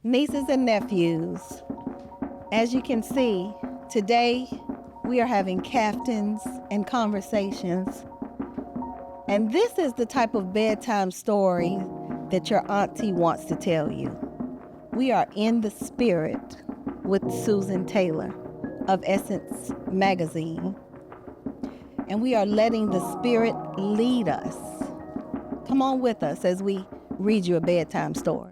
Nieces and nephews, as you can see, today we are having captains and conversations. And this is the type of bedtime story that your auntie wants to tell you. We are in the spirit with Susan Taylor of Essence Magazine. And we are letting the spirit lead us. Come on with us as we read you a bedtime story.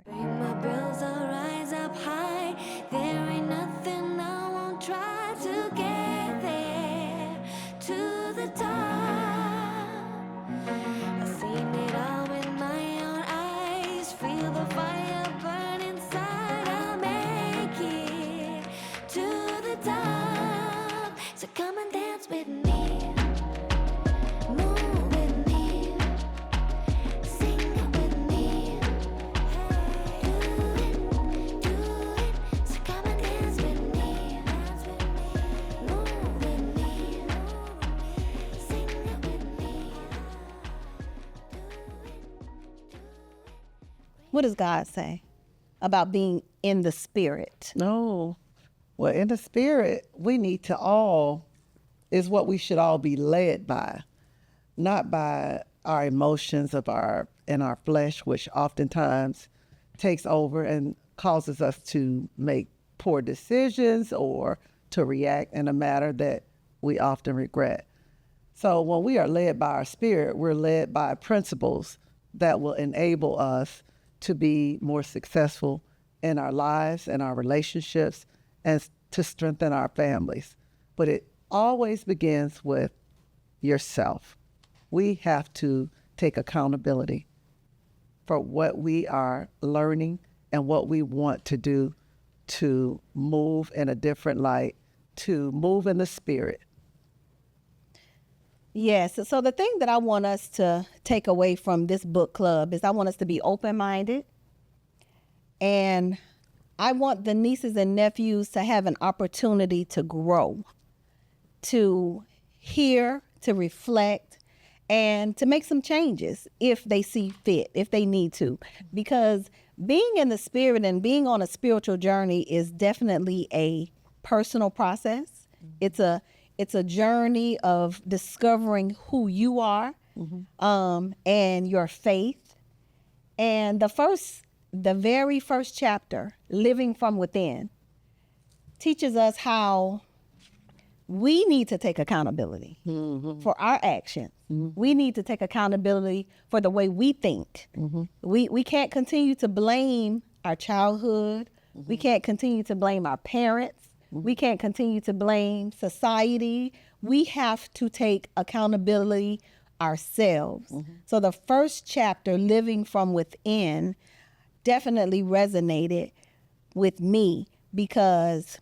What does God say about being in the spirit? No. Well, in the spirit, we need to all, is what we should all be led by, not by our emotions in our flesh, which oftentimes takes over and causes us to make poor decisions or to react in a manner that we often regret. So when we are led by our spirit, we're led by principles that will enable us to be more successful in our lives and our relationships and to strengthen our families. But it always begins with yourself. We have to take accountability for what we are learning and what we want to do to move in a different light, to move in the spirit. Yes. So the thing that I want us to take away from this book club is I want us to be open-minded, and I want the nieces and nephews to have an opportunity to grow, to hear, to reflect, and to make some changes if they see fit, if they need to. Because being in the spirit and being on a spiritual journey is definitely a personal process. It's a journey of discovering who you are, and your faith. And the very first chapter, Living from Within, teaches us how we need to take accountability for our actions. We need to take accountability for the way we think. We can't continue to blame our childhood. We can't continue to blame our parents. We can't continue to blame society. We have to take accountability ourselves. So the first chapter, Living from Within, definitely resonated with me because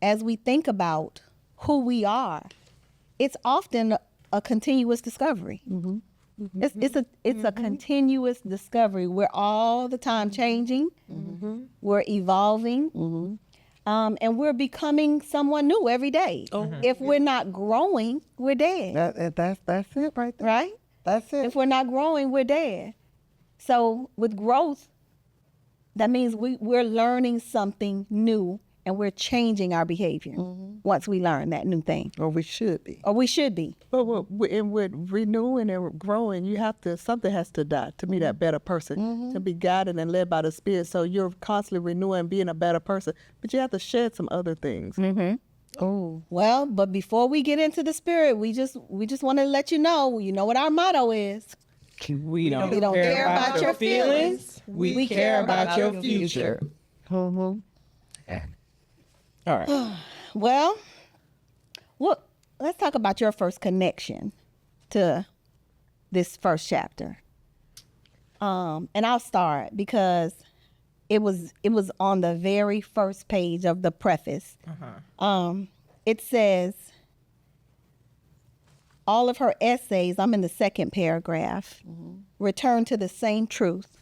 as we think about who we are, it's often a continuous discovery. It's a continuous discovery. We're all the time changing. We're evolving. And we're becoming someone new every day. If we're not growing, we're dead. That's it right there. Right? That's it. If we're not growing, we're dead. So with growth, that means we're learning something new and we're changing our behavior once we learn that new thing. Or we should be. But with renewing and growing, something has to die to be that better person, to be guided and led by the Spirit. So you're constantly renewing, being a better person, but you have to shed some other things. Oh, Well, but before we get into the spirit, we just want to let you know what our motto is. We don't care about your feelings. We care about your future. All right. Well, let's talk about your first connection to this first chapter. And I'll start because it was on the very first page of the preface. It says, all of her essays, I'm in the second paragraph, return to the same truth.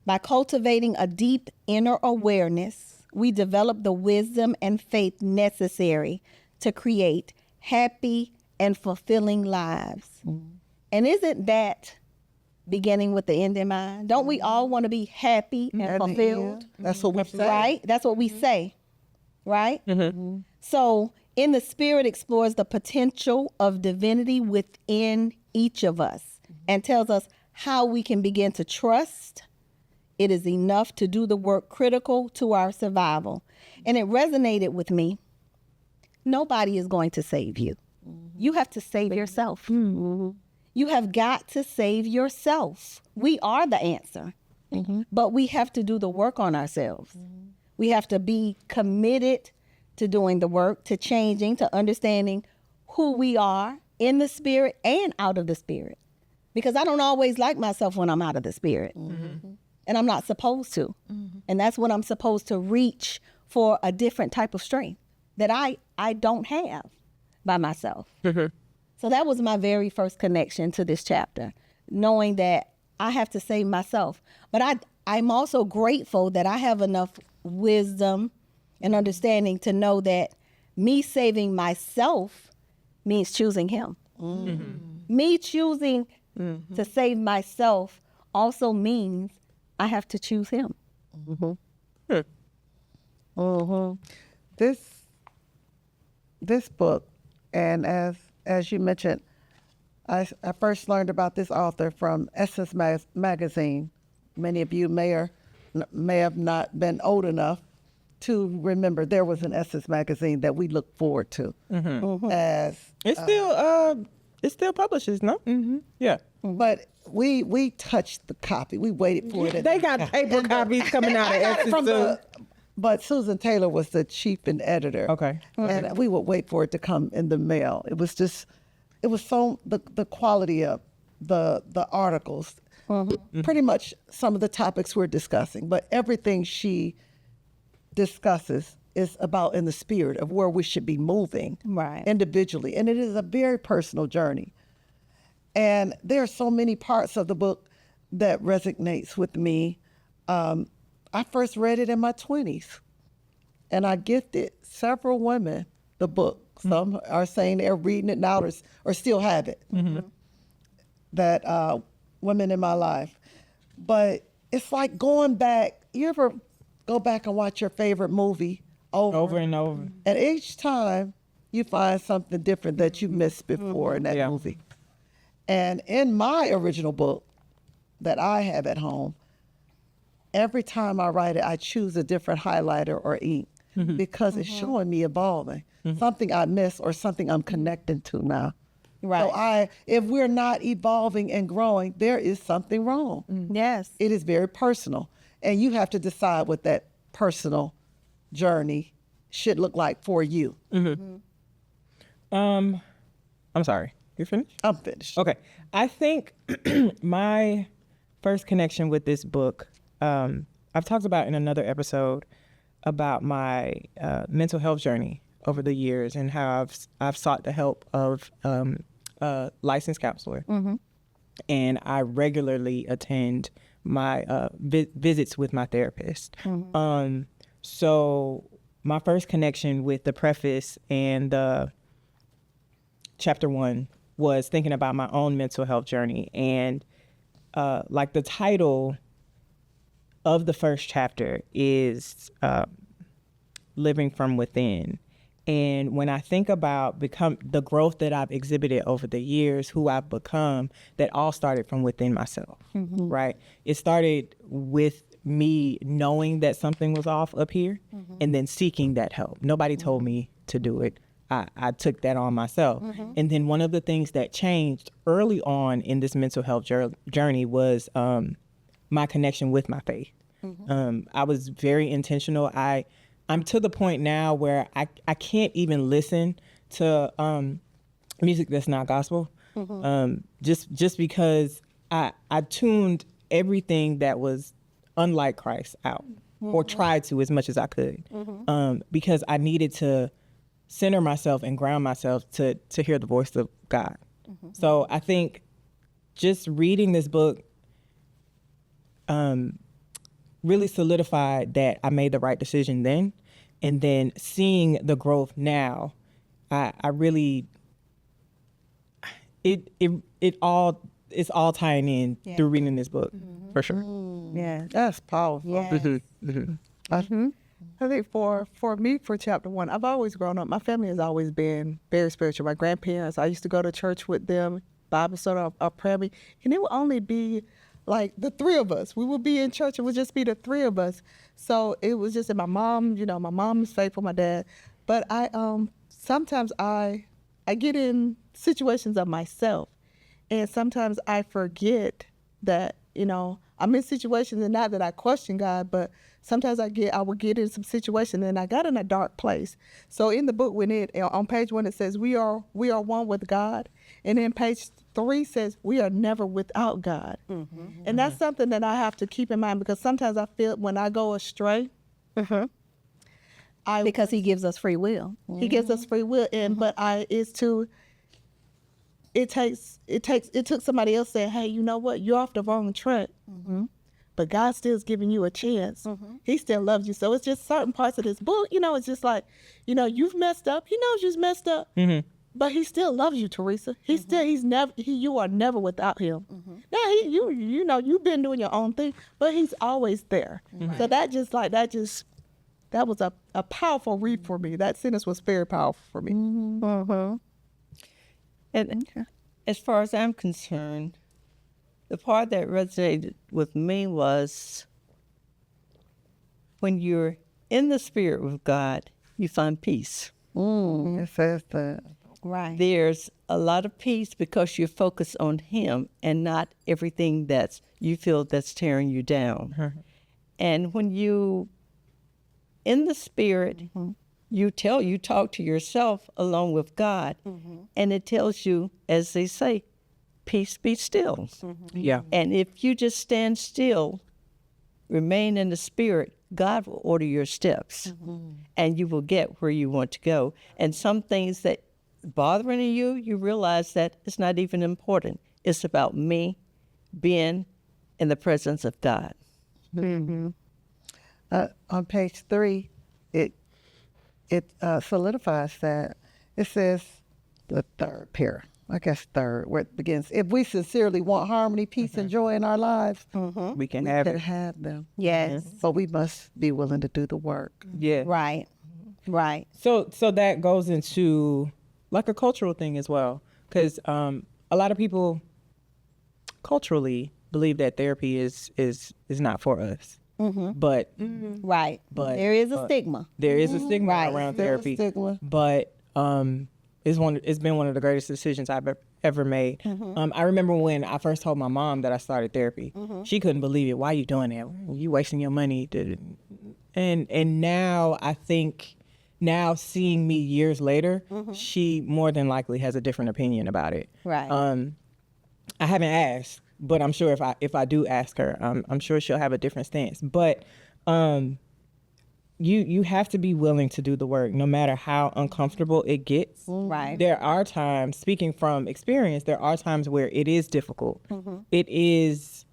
By cultivating a deep inner awareness, we develop the wisdom and faith necessary to create happy and fulfilling lives. And isn't that beginning with the end in mind? Don't we all want to be happy and At the fulfilled? end, that's what we say. Right? That's what we say, right? So, In the Spirit explores the potential of divinity within each of us and tells us how we can begin to trust it is enough to do the work critical to our survival. And it resonated with me. Nobody is going to save you. You have to save yourself. You have got to save yourself. We are the answer, but we have to do the work on ourselves. We have to be committed to doing the work, to changing, to understanding who we are in the spirit and out of the spirit. Because I don't always like myself when I'm out of the spirit. And I'm not supposed to. And that's when I'm supposed to reach for a different type of strength that I don't have by myself. So that was my very first connection to this chapter, knowing that I have to save myself. But I'm also grateful that I have enough wisdom and understanding to know that me saving myself means choosing him. Me choosing to save myself also means I have to choose him. This book, and as you mentioned, I first learned about this author from Essence magazine. Many of you may have not been old enough to remember there was an Essence magazine that we look forward to. As It still publishes, no? Yeah. but we touched the copy. We waited for it. They got paper copies coming out of Essence too. But Susan Taylor was the chief and editor. Okay. And we would wait for it to come in the mail. It was so the quality of the articles, pretty much some of the topics we're discussing, but everything she discusses is about in the spirit of where we should be moving individually. And it is a very personal journey. And there are so many parts of the book that resonates with me. I first read it in my 20s, and I gifted several women the book. Some are saying they're reading it now or still have it, that women in my life. But it's like going back. You ever go back and watch your favorite movie over and over? And each time you find something different that you missed before in that movie. And in my original book that I have at home, every time I write it, I choose a different highlighter or ink because it's showing me evolving, something I missed or something I'm connecting to now. So if we're not evolving and growing, there is something wrong. Yes. It is very personal. And you have to decide what that personal journey should look like for you. I'm sorry. You finished? I'm finished. Okay. I think my first connection with this book, I've talked about in another episode about my mental health journey over the years and how I've sought the help of a licensed counselor. And I regularly attend my visits with my therapist. So my first connection with the preface and the chapter 1 was thinking about my own mental health journey. And like the title of the first chapter is Living from Within. And when I think about the growth that I've exhibited over the years, who I've become, that all started from within myself, right? It started with me knowing that something was off up here and then seeking that help. Nobody told me to do it. I took that on myself. And then one of the things that changed early on in this mental health journey was my connection with my faith. I was very intentional. I'm to the point now where I can't even listen to music that's not gospel, just because I tuned everything that was unlike Christ out, or tried to as much as I could, because I needed to center myself and ground myself to hear the voice of God. So I think just reading this book really solidified that I made the right decision then. And then seeing the growth now, it all it's all tying in through reading this book for sure. Yeah. That's powerful. Yeah. I think for me, for chapter 1, I've always grown up. My family has always been very spiritual. My grandparents, I used to go to church with them, Bible study or prayer meeting, and it would only be like the three of us. We would be in church. It would just be the three of us. So it was just, and my mom, my mom is faithful, my dad. But I sometimes I get in situations of myself, and sometimes I forget that, I'm in situations, and not that I question God, but sometimes I would get in some situation, and I got in a dark place. So in the book, on page 1, it says we are one with God, and then page 3 says we are never without God. And that's something that I have to keep in mind, because sometimes I feel when I go astray, Because he gives us free will. He gives us free will, and but it took somebody else saying, hey, you know what, you're off the wrong track. But God still is giving you a chance. He still loves you. So it's just certain parts of this book, it's just like, you've messed up. He knows you've messed up. But he still loves you, Teresa. You are never without him. Now you've been doing your own thing, but he's always there. So that was a powerful read for me. That sentence was very powerful for me. And as far as I'm concerned, the part that resonated with me was when you're in the spirit with God, you find peace. It says that. Right. There's a lot of peace because you're focused on Him and not everything you feel that's tearing you down. And when you in the spirit, you talk to yourself along with God, and it tells you, as they say, peace be still. Yeah. And if you just stand still, remain in the spirit, God will order your steps, and you will get where you want to go. And some things that bothering you, you realize that it's not even important. It's about me being in the presence of God. On page 3, it solidifies that. It says the third pair, where it begins. If we sincerely want harmony, peace, and joy in our lives, We can have it. have them. Yes. But we must be willing to do the work. Yeah. Right. Right. So that goes into like a cultural thing as well, because a lot of people culturally believe that therapy is not for us. But Right. But- there is a but- stigma. there is a stigma Right. around There's a therapy. stigma. But it's been one of the greatest decisions I've ever made. I remember when I first told my mom that I started therapy. She couldn't believe it. Why are you doing that? You wasting your money. And now I think, seeing me years later, she more than likely has a different opinion about it. Right. I haven't asked, but I'm sure if I do ask her, I'm sure she'll have a different stance. But you have to be willing to do the work, no matter how uncomfortable it gets. Right. There are times, speaking from experience, there are times where it is difficult. It is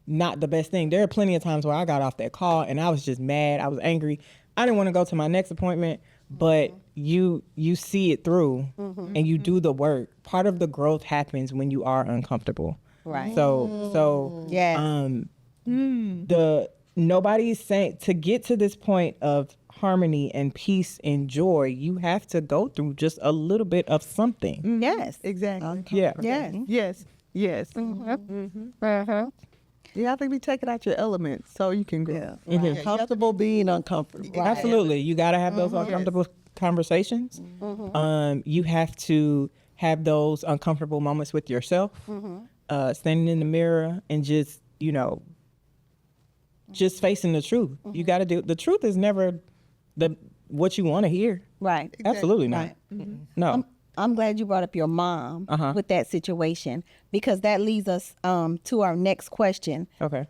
not the best thing. There are plenty of times where I got off that call and I was just mad. I was angry. I didn't want to go to my next appointment, but you see it through and you do the work. Part of the growth happens when you are uncomfortable. Right. So Yes. nobody's saying to get to this point of harmony and peace and joy, you have to go through just a little bit of something. Yes. Exactly. Yeah. Yes. Yes. You have to be taken out your element so you can grow. Comfortable being uncomfortable. Absolutely. You got to have those uncomfortable conversations. You have to have those uncomfortable moments with yourself, standing in the mirror and just facing the truth. You got to the truth is never what you want to hear. Right. Absolutely not. No. I'm glad you brought up your mom with that situation, because that leads us to our next question. Okay.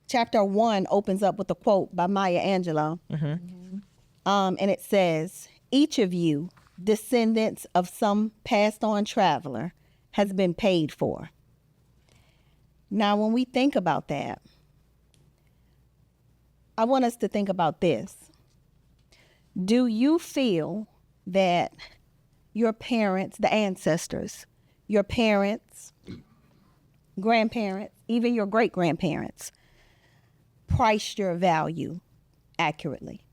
Chapter 1 opens up with a quote by Maya Angelou. And it says, "Each of you, descendants of some passed on traveler, has been paid for." Now, when we think about that, I want us to think about this. Do you feel that your parents, the ancestors, your parents, grandparents, even your great-grandparents, priced your value accurately.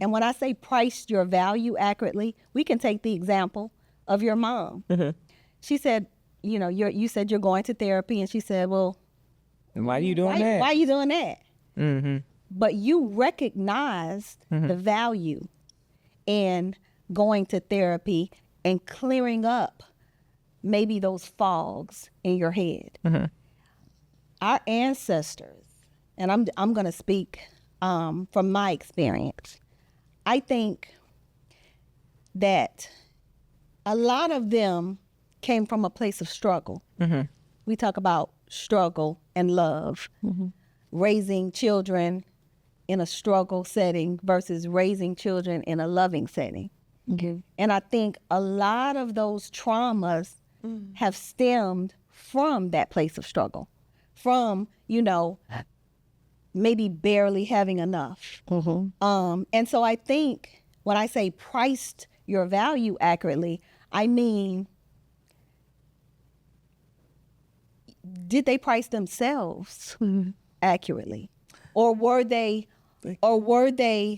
And when I say priced your value accurately, we can take the example of your mom. She said, you said you're going to therapy, and she said, well, And why are you doing that? why are you doing that? Mm-hmm. But you recognized the value in going to therapy and clearing up maybe those fogs in your head. Our ancestors, and I'm going to speak from my experience, I think that a lot of them came from a place of struggle. We talk about struggle and love, raising children in a struggle setting versus raising children in a loving setting. And I think a lot of those traumas have stemmed from that place of struggle, from, maybe barely having enough. And so I think when I say priced your value accurately, I mean, did they price themselves accurately? Or were they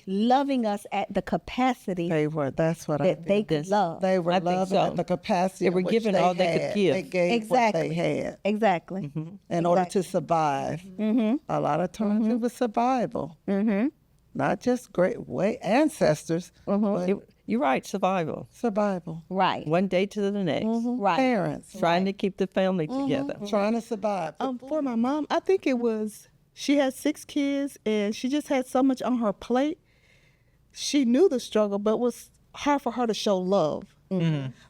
loving us at the capacity They were. That's what I that they think. could love? They were I think loving so. at the capacity. They were in which giving all they could had. give. They gave what they had Exactly. in order to survive. A lot of times it was survival. Not just great ancestors, but You're right, survival. survival. Right. One day to the next. Right. Parents Trying to keep the family together. trying to survive. For my mom, I think it was, she had 6 kids and she just had so much on her plate. She knew the struggle, but it was hard for her to show love.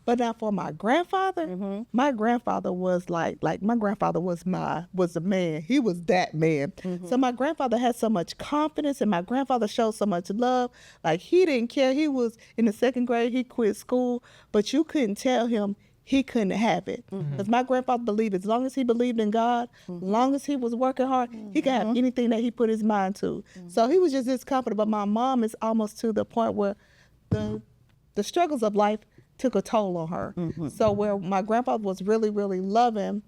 But now for my grandfather, my grandfather was like my grandfather was a man. He was that man. So my grandfather had so much confidence, and my grandfather showed so much love. Like, he didn't care. He was in the 2nd grade. He quit school, but you couldn't tell him he couldn't have it. Because my grandfather believed as long as he believed in God, as long as he was working hard, he could have anything that he put his mind to. So he was just this confident. But my mom is almost to the point where the struggles of life took a toll on her. So where my grandfather was really, really loving,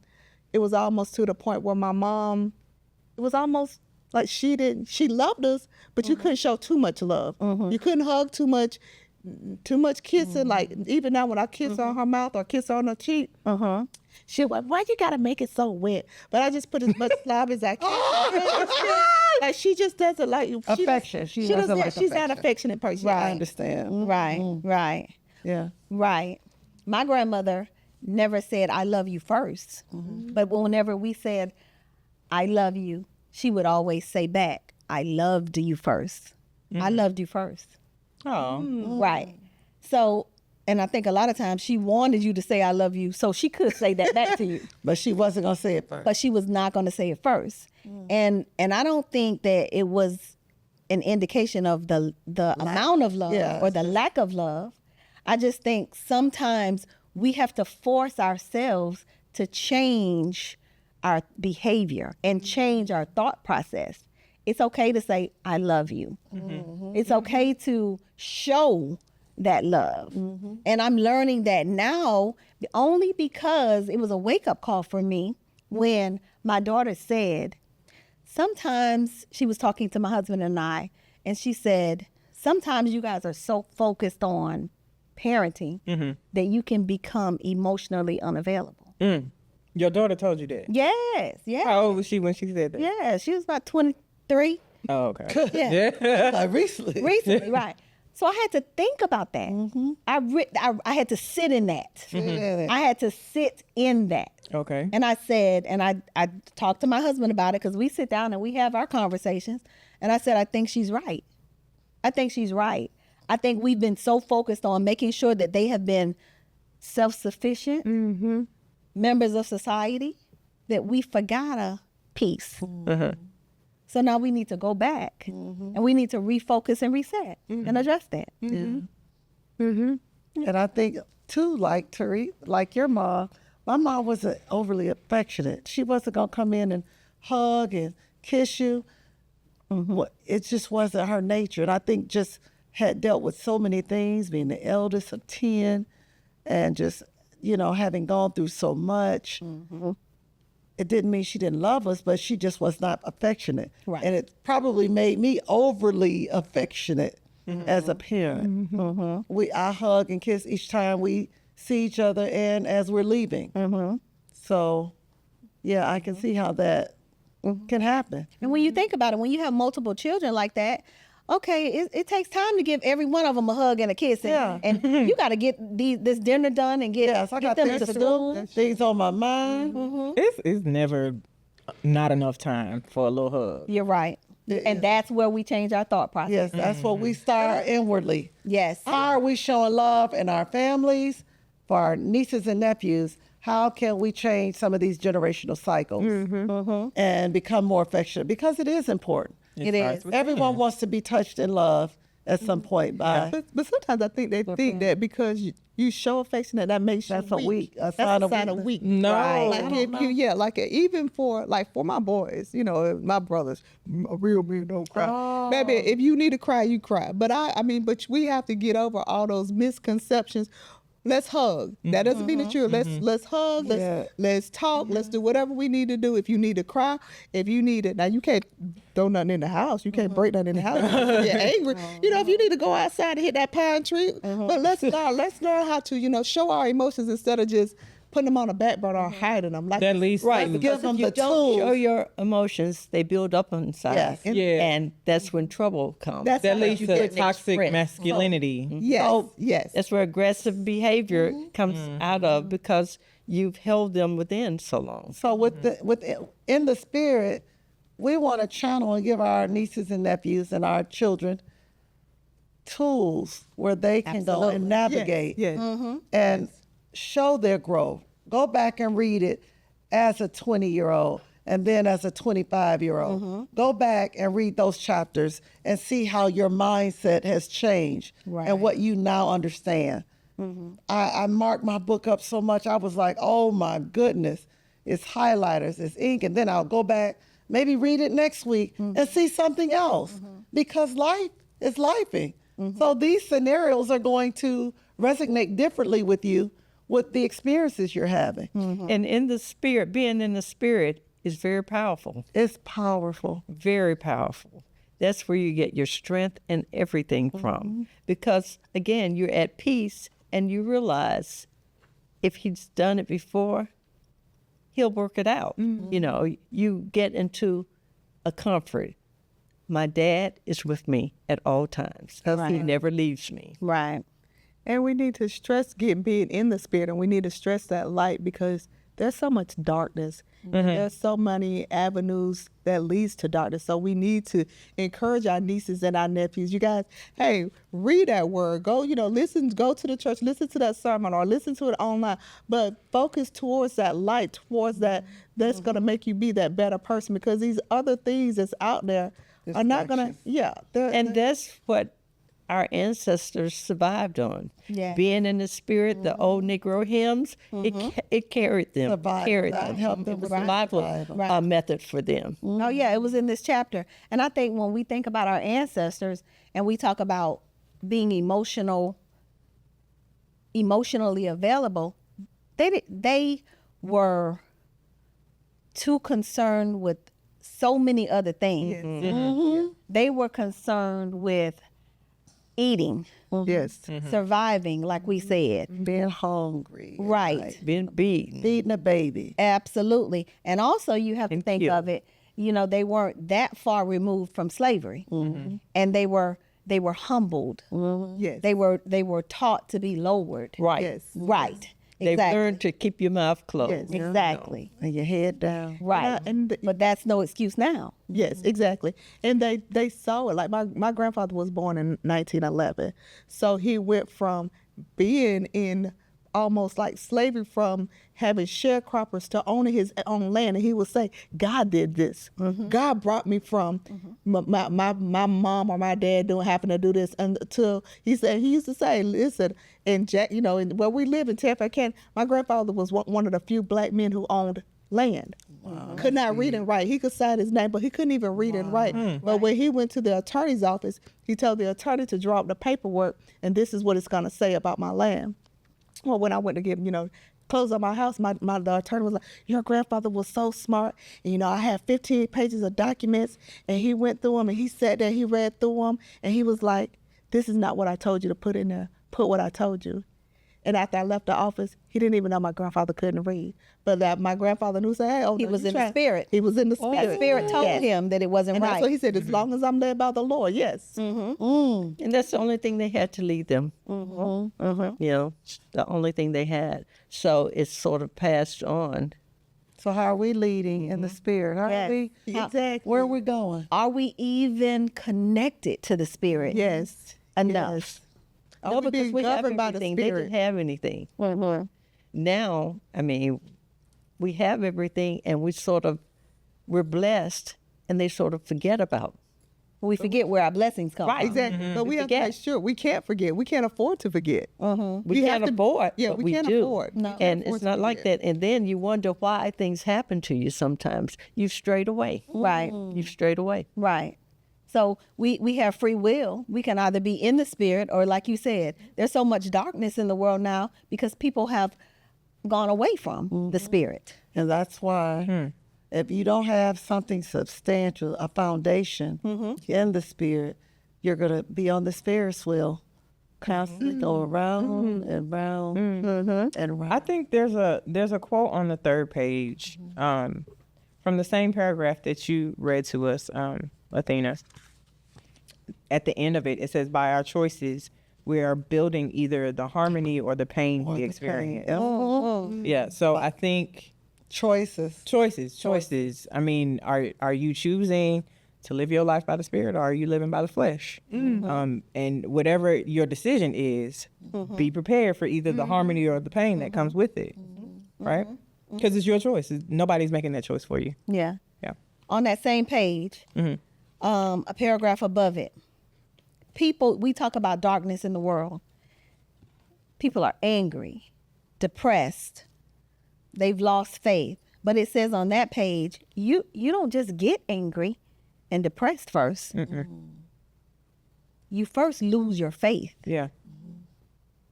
it was almost to the point where my mom, it was almost like she loved us, but you couldn't show too much love. You couldn't hug too much kissing. Like, even now when I kiss on her mouth or kiss on her cheek, she'll like, why you gotta make it so wet? But I just put as much love as I can. Like, she just doesn't like Affection. She doesn't doesn't like she's not an affection. affectionate person. I understand. Right. Yeah. Right. My grandmother never said, I love you first. But whenever we said, I love you, she would always say back, I loved you first. I loved you first. Oh. Right. So, and I think a lot of times she wanted you to say, I love you, so she could say that back to you. But she wasn't going to say it first. But she was not going to say it first. And I don't think that it was an indication of the amount of love or the lack of love. I just think sometimes we have to force ourselves to change our behavior and change our thought process. It's okay to say, I love you. It's okay to show that love. And I'm learning that now only because it was a wake-up call for me when my daughter said, sometimes she was talking to my husband and I, and she said, sometimes you guys are so focused on parenting that you can become emotionally unavailable. Your daughter told you that? Yes. How old was she when she said that? Yeah, she was about 23. Oh, okay. Yeah. Like recently. Recently, right. So I had to think about that. I had to sit in that. I had to sit in that. Okay. And I said, and I talked to my husband about it because we sit down and we have our conversations. And I said, I think she's right. I think she's right. I think we've been so focused on making sure that they have been self-sufficient members of society that we forgot a piece. So now we need to go back and we need to refocus and reset and adjust that. And I think too, like Tariq, like your mom, my mom wasn't overly affectionate. She wasn't gonna come in and hug and kiss you. It just wasn't her nature. And I think just had dealt with so many things, being the eldest of 10 and just, having gone through so much. it didn't mean she didn't love us, but she just was not affectionate. Right. And it probably made me overly affectionate as a parent. I hug and kiss each time we see each other and as we're leaving. So, yeah, I can see how that can happen. And when you think about it, when you have multiple children like that, okay, it takes time to give every one of them a hug and a kiss. And, and you got to get this dinner done and get, Yes, I get got them things to to school. do, things on my mind. It's never not enough time for a little hug. You're right. And that's where we change our thought process. Yes, that's what we start inwardly. Yes. How are we showing love in our families, for our nieces and nephews? How can we change some of these generational cycles and become more affectionate? Because it is important. It is. Everyone wants to be touched and loved at some point by. But sometimes I think they think that because you show affection that makes That's you a weak. a That's sign a of sign of weakness. weakness. No. Like if you, like even for my boys, my brothers, a real man don't cry. Baby, if you need to cry, you cry. But but we have to get over all those misconceptions. Let's hug. That doesn't mean that let's hug. Let's talk. Let's do whatever we need to do. If you need to cry, if you need it, now you can't throw nothing in the house. You can't break nothing in the house. You get angry. If you need to go outside and hit that pine tree, but let's learn how to show our emotions instead of just putting them on the back burner or hiding them. Like That leads Right, to because them if you the don't tools. show your emotions, they build up inside. Yes. And that's when trouble comes. That's that how leads you to get toxic expressed. masculinity. Yes, yes. That's where aggressive behavior comes out of, because you've held them within so long. So in the spirit, we want to channel and give our nieces and nephews and our children tools where they can go and navigate Yes. and show their growth. Go back and read it as a 20-year-old and then as a 25-year-old. Go back and read those chapters and see how your mindset has changed and what you now understand. I marked my book up so much, I was like, oh my goodness, it's highlighters, it's ink, and then I'll go back, maybe read it next week and see something else because life is lifing. So these scenarios are going to resonate differently with you with the experiences you're having. And in the spirit, being in the spirit is very powerful. It's powerful. Very powerful. That's where you get your strength and everything from. Because again, you're at peace and you realize if he's done it before, he'll work it out. You get into a comfort. My dad is with me at all times. He never leaves me. Right. And we need to stress being in the spirit, and we need to stress that light because there's so much darkness. There's so many avenues that leads to darkness. So we need to encourage our nieces and our nephews. You guys, hey, read that word. Go, listen, go to the church, listen to that sermon or listen to it online. But focus towards that light, towards that's going to make you be that better person, because these other things that's out there are not going to, And that's what our ancestors survived on. Yeah. Being in the spirit, the old Negro hymns, it carried them. Helped them It was with a survival method for them. Oh, yeah, it was in this chapter. And I think when we think about our ancestors and we talk about being emotionally available, they were too concerned with so many other things. They were concerned with eating, yes. surviving, like we said. being hungry. Right. Being beaten. Feeding a baby. Absolutely. And also you have to think killed. of it, they weren't that far removed from slavery. And they were humbled. Yes. They were taught to be lowered. Right. Yes. Right. They've Exactly. learned to keep your mouth closed. Yes. Exactly. And your head down. Right. And but that's no excuse now. yes, exactly. And they saw it. Like my grandfather was born in 1911. So he went from being in almost like slavery, from having sharecroppers to owning his own land. And he would say, God did this. God brought me from my mom or my dad don't happen to do this until he used to say, listen, and Jack, where we live in Texarkana, my grandfather was one of the few black men who owned land. Could not read and write. He could sign his name, but he couldn't even read and write. But when he went to the attorney's office, he told the attorney to draw up the paperwork, and this is what it's going to say about my land. Well, when I went to give, closed on my house, the attorney was like, your grandfather was so smart. And, you know, I had 15 pages of documents, and he went through them, and he sat there, he read through them, and he was like, this is not what I told you to put in there. Put what I told you. And after I left the office, he didn't even know my grandfather couldn't read. But that my grandfather knew, say, hey, He was in the spirit. He was in the spirit. That spirit told him that it wasn't And right. that's what he said, as long as I'm led by the Lord, yes. And that's the only thing they had to lead them. You know, the only thing they had. So it's sort of passed on. So how are we leading in the spirit? How Yes. are we? Exactly. Where are we going? Are we even connected to the spirit Yes. enough? Yes. No, Are we because being we have governed by the everything. They spirit? didn't have anything. Now, I mean, we have everything, and we're blessed, and they sort of forget about. We forget where our blessings come from. Exactly. But we have to forget. make sure we can't forget. We can't afford to forget. We have can't to- afford, yeah, but we we can't do. afford. No. We can't And afford it's to not like forget. that. And then you wonder why things happen to you sometimes. You've strayed away. Right. You've strayed away. Right. So we have free will. We can either be in the spirit or, like you said, there's so much darkness in the world now because people have gone away from the spirit. And that's why if you don't have something substantial, a foundation in the spirit, you're going to be on the Ferris wheel, constantly going round and round and round. I think there's a quote on the 3rd page from the same paragraph that you read to us, Athena. At the end of it, it says, by our choices, we are building either the harmony or the pain we experience. Yeah, so I think choices. I mean, are you choosing to live your life by the spirit, or are you living by the flesh? And whatever your decision is, be prepared for either the harmony or the pain that comes with it, right? Because it's your choice. Nobody's making that choice for you. Yeah. Yeah. On that same page, a paragraph above it, we talk about darkness in the world. People are angry, depressed. They've lost faith. But it says on that page, you don't just get angry and depressed first. You first lose your faith Yeah.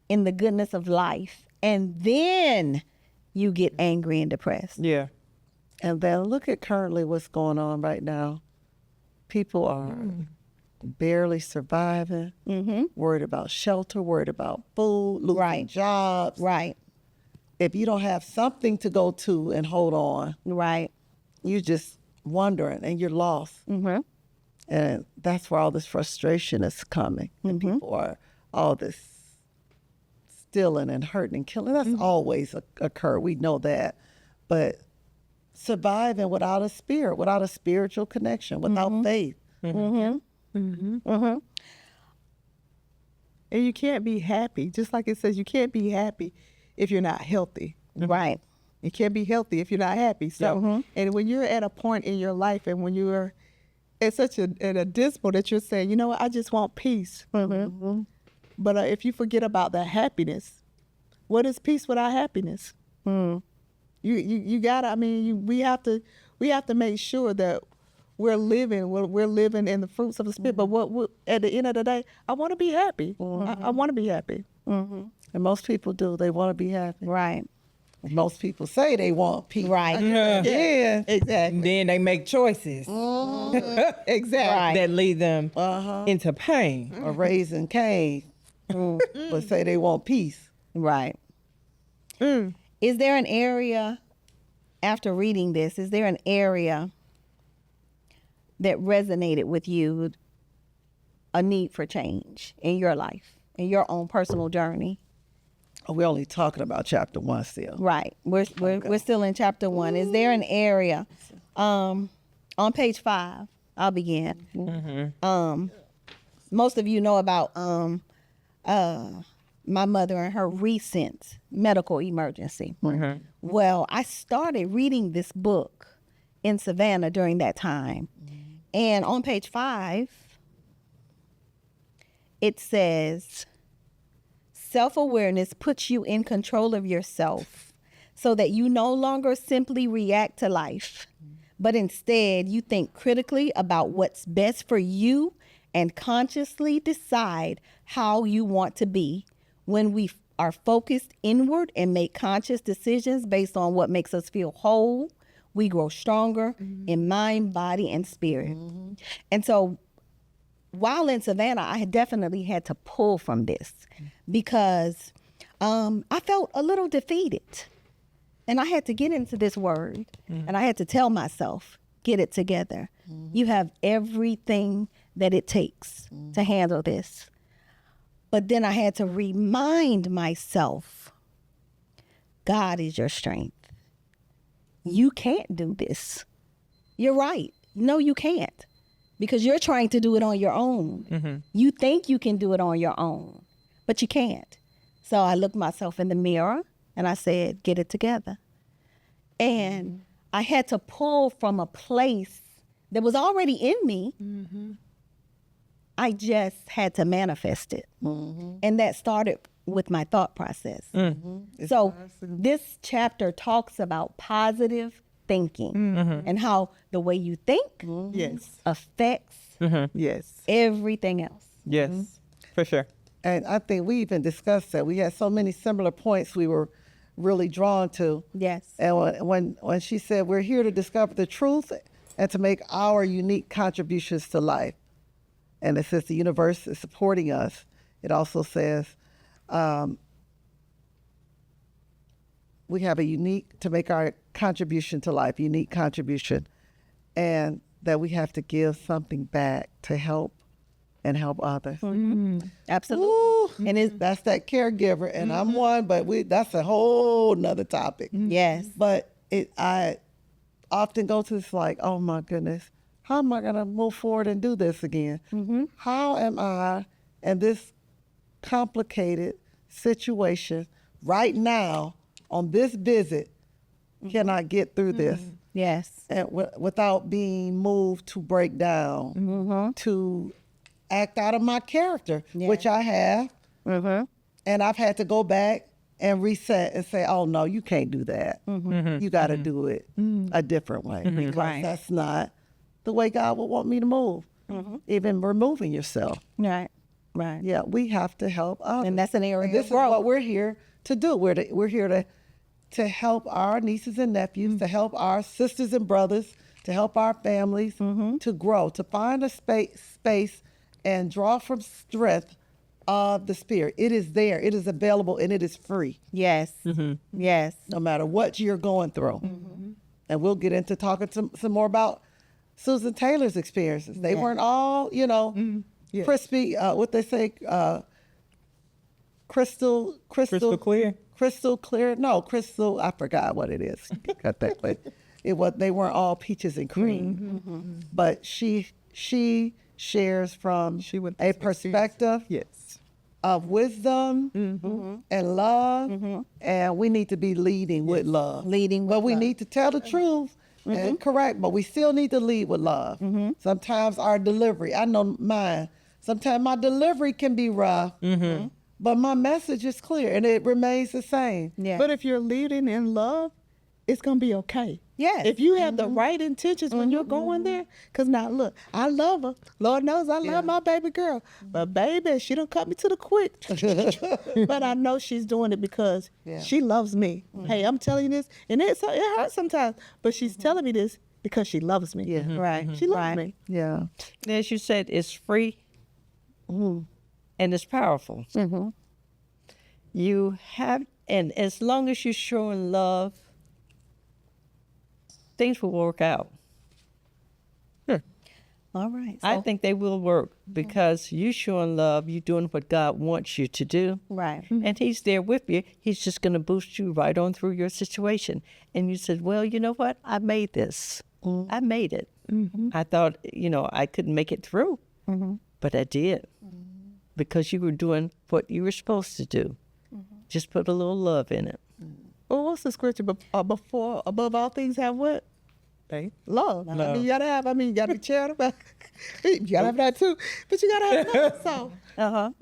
in the goodness of life, and then you get angry and depressed. Yeah. And then look at currently what's going on right now. People are barely surviving, worried about shelter, worried about food, losing jobs. Right. If you don't have something to go to and hold on, Right. you're just wondering and you're lost. And that's where all this frustration is coming. And people are all this stealing and hurting and killing. That's always occur. We know that. But surviving without a spirit, without a spiritual connection, without faith. And you can't be happy. Just like it says, you can't be happy if you're not healthy. Right. You can't be healthy if you're not happy. So, and when you're at a point in your life and when you're at such a dismal that you're saying, you know what, I just want peace. But if you forget about that happiness, what is peace without happiness? You gotta, I mean, we have to make sure that we're living in the fruits of the spirit. But what at the end of the day, I want to be happy. I want to be happy. And most people do. They want to be happy. Right. Most people say they want peace. Right. Yeah. Exactly. Then they make choices Exactly. that lead them into pain. Or raising Cain. But say they want peace. Right. Is there an area, after reading this, is there an area that resonated with you, a need for change in your life, in your own personal journey? We're only talking about chapter 1 still. Right. We're still in chapter 1. Is there an area, on page 5, I'll begin. Most of you know about my mother and her recent medical emergency. Well, I started reading this book in Savannah during that time. And on page 5, it says, self-awareness puts you in control of yourself so that you no longer simply react to life, but instead you think critically about what's best for you and consciously decide how you want to be. When we are focused inward and make conscious decisions based on what makes us feel whole, we grow stronger in mind, body, and spirit. And so while in Savannah, I had definitely had to pull from this because I felt a little defeated. And I had to get into this word and I had to tell myself, get it together. You have everything that it takes to handle this. But then I had to remind myself, God is your strength. You can't do this. You're right. No, you can't. Because you're trying to do it on your own. You think you can do it on your own, but you can't. So I looked myself in the mirror and I said, get it together. And I had to pull from a place that was already in me. I just had to manifest it. And that started with my thought process. So this chapter talks about positive thinking and how the way you think Yes. affects Yes. everything else. Yes, for sure. And I think we even discussed that. We had so many similar points we were really drawn to. Yes. And when she said, we're here to discover the truth and to make our unique contributions to life. And it says the universe is supporting us. It also says we have a unique, to make our contribution to life, unique contribution, and that we have to give something back to help and help others. Absolutely. Ooh, And that's that caregiver, and I'm one, but that's a whole nother topic. yes. But I often go to this like, oh my goodness, how am I gonna move forward and do this again? How am I in this complicated situation right now on this visit? Can I get through this? Yes. And without being moved to break down, to act out of my character, which I have. And I've had to go back and reset and say, oh, no, you can't do that. You got to do it a different way because Right. that's not the way God would want me to move. Even removing yourself. Right. Right. Yeah, we have to help others. And that's an area And this of is what growth. we're here to do. We're here to help our nieces and nephews, to help our sisters and brothers, to help our families to grow, to find a space and draw from strength of the Spirit. It is there. It is available and it is free, Yes. Yes. no matter what you're going through. And we'll get into talking some more about Susan Taylor's experiences. They weren't all, crispy, what they say, crystal clear. Crystal clear. No, crystal. I forgot what it is. Got that, but they weren't all peaches and cream. But she shares from went a through perspective Yes. of wisdom and love, and we need to be leading with love. Leading with but we love. need to tell the truth and correct, but we still need to lead with love. Sometimes our delivery, I know mine. Sometimes my delivery can be rough, but my message is clear and it remains the same. Yeah. But if you're leading in love, it's going to be okay. Yes. If you have the right intentions when you're going there, because now look, I love her. Lord knows I love my baby girl. But baby, she don't cut me to the quick. But I know she's doing it because she loves me. Hey, I'm telling you this, and it hurts sometimes, but she's telling me this because she loves me. Yeah. Right. She loves Right. me. Yeah. And as you said, it's free and it's powerful. You have, and as long as you're showing love, things will work out. All right. I So- think they will work because you showing love, you doing what God wants you to do. Right. And he's there with you. He's just going to boost you right on through your situation. And you said, well, you know what? I made this. I made it. I thought, I couldn't make it through, but I did because you were doing what you were supposed to do. Just put a little love in it. Well, what's the scripture? Before, above all things, have what? Faith. Love. I mean, you gotta be charitable. You gotta have that too. But you gotta have love.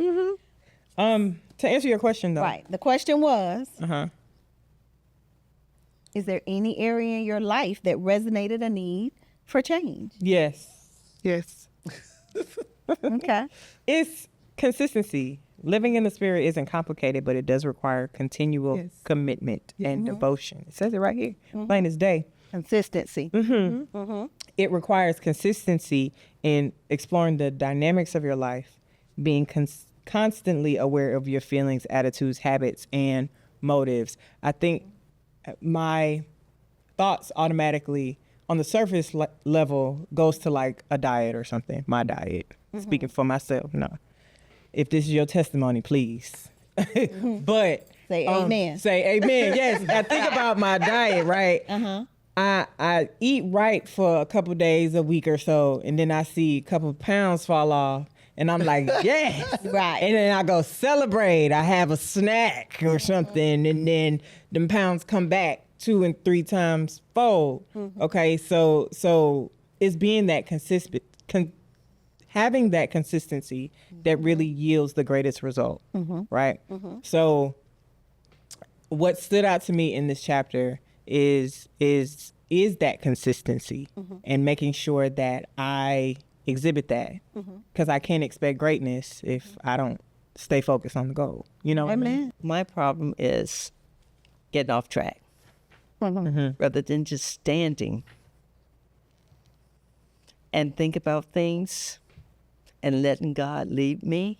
So, To answer your question though. Right. The question was, Uh-huh. is there any area in your life that resonated a need for change? Yes. yes. Okay. It's consistency. Living in the spirit isn't complicated, but it does require continual Yes. commitment and devotion. It says it right here, plain as day. Consistency. It requires consistency in exploring the dynamics of your life, being constantly aware of your feelings, attitudes, habits, and motives. I think my thoughts automatically on the surface level goes to like a diet or something. My diet, speaking for myself. No, if this is your testimony, please. But Say amen. Say amen. Yes, I think about my diet, right? I eat right for a couple days, a week or so, and then I see a couple pounds fall off, and I'm like, yes. Right. And then I go celebrate. I have a snack or something, and then them pounds come back 2 and 3 times fold. Okay, so it's being that consistent, having that consistency that really yields the greatest result, right? So what stood out to me in this chapter is that consistency and making sure that I exhibit that, because I can't expect greatness if I don't stay focused on the goal. You know what I mean? My problem is getting off track rather than just standing and think about things and letting God lead me.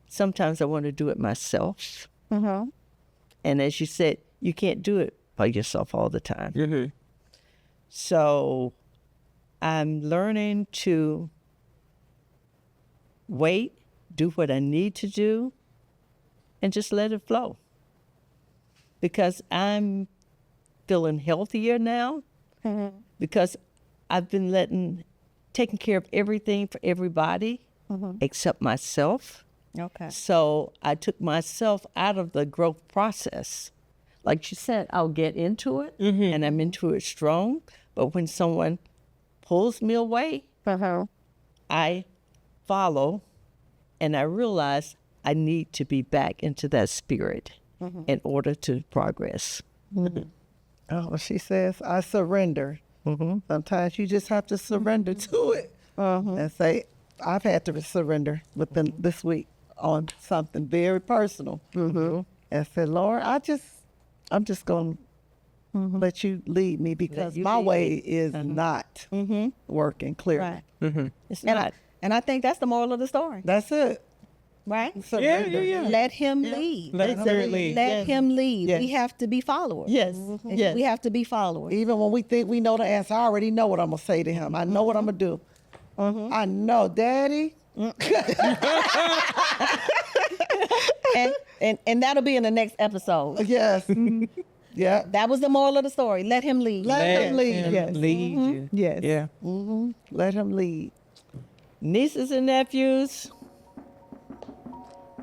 Sometimes I want to do it myself. And as you said, you can't do it by yourself all the time. So I'm learning to wait, do what I need to do, and just let it flow. Because I'm feeling healthier now, because I've been taking care of everything for everybody except myself. Okay. So I took myself out of the growth process. Like you said, I'll get into it, and I'm into it strong. But when someone pulls me away, I follow, and I realize I need to be back into that spirit in order to progress. Oh, she says, I surrender. Sometimes you just have to surrender to it and say, I've had to surrender within this week on something very personal. And said, Lord, I'm just going to let you lead me, because my way is not working clearly. Right. It's not. And I think that's the moral of the story, That's it. right? Surrender. Let him lead. Let Spirit lead. Let him lead. Yes. We have to be followers. Yes, yes. We have to be followers. Even when we think we know the answer, I already know what I'm going to say to him. I know what I'm going to do. I know, Daddy. And that'll be in the next episode. Yes. Yeah. That was the moral of the story. Let him lead. Let him lead. him Yes. lead you. Yes. Yeah. Let him lead. Nieces and nephews,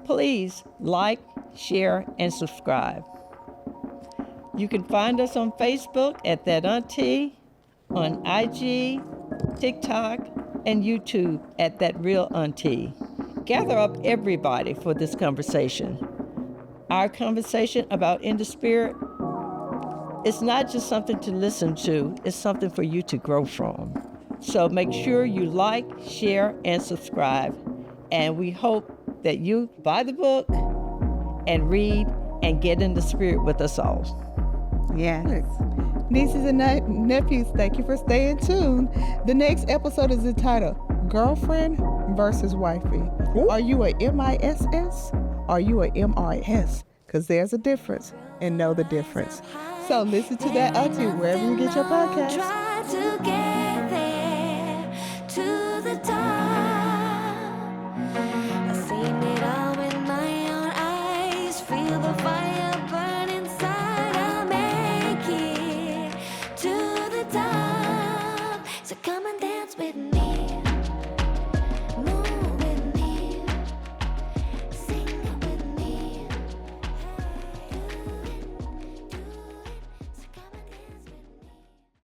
please like, share, and subscribe. You can find us on Facebook at That Auntie, on IG, TikTok, and YouTube at That Real Auntie. Gather up everybody for this conversation. Our conversation about In the Spirit, it's not just something to listen to, it's something for you to grow from. So make sure you like, share, and subscribe. And we hope that you buy the book and read and get in the spirit with us all. Yes. Nieces and nephews, thank you for staying tuned. The next episode is entitled Girlfriend versus Wifey. Are you a MISS? Are you a MRS? Because there's a difference, and know the difference. So listen to That Auntie wherever you get your podcast. Try to get there to the top. I've seen it all with my own eyes. Feel the fire burn inside. I'll make it to the top. So come and dance with me.